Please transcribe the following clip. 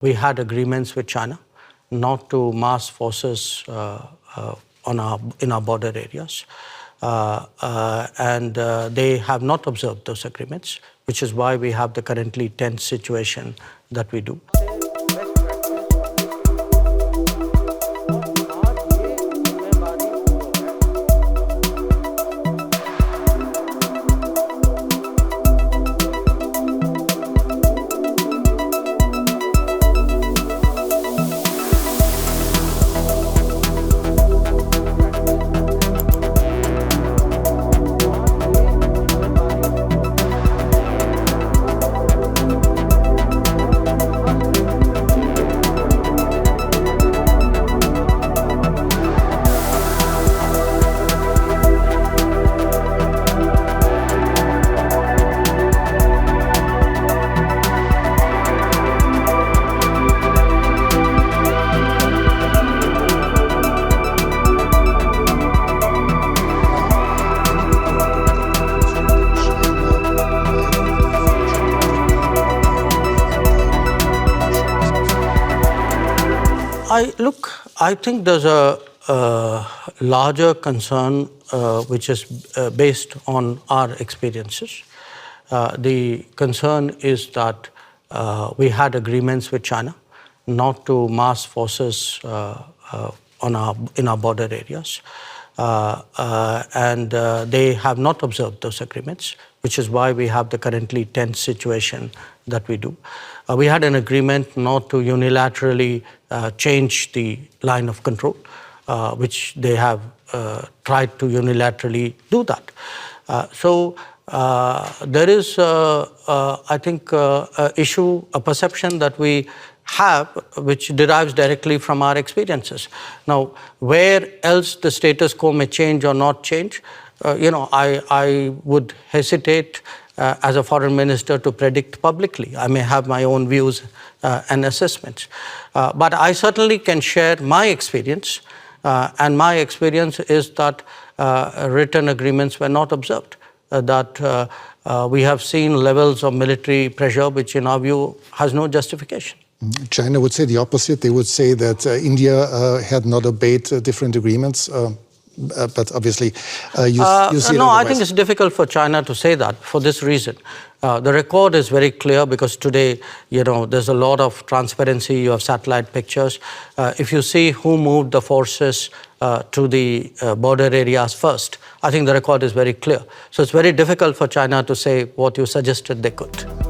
We had agreements with China not to mass forces in our border areas. And they have not observed those agreements, which is why we have the currently tense situation that we do. I think there's a larger concern which is based on our experiences. The concern is that we had agreements with China not to mass forces in our border areas. And they have not observed those agreements, which is why we have the currently tense situation that we do. We had an agreement not to unilaterally change the line of control, which they have tried to unilaterally do that. So there is, I think, a perception that we have which derives directly from our experiences. Now, where else the status quo may change or not change, I would hesitate as a foreign minister to predict publicly. I may have my own views and assessments. But I certainly can share my experience, and my experience is that written agreements were not observed, that we have seen levels of military pressure which in our view has no justification. China would say the opposite. They would say that India had not obeyed different agreements. But obviously, you see no, I think it's difficult for China to say that for this reason. The record is very clear because today, there's a lot of transparency. You have satellite pictures. If you see who moved the forces to the border areas first, I think the record is very clear. So it's very difficult for China to say what you suggested they could.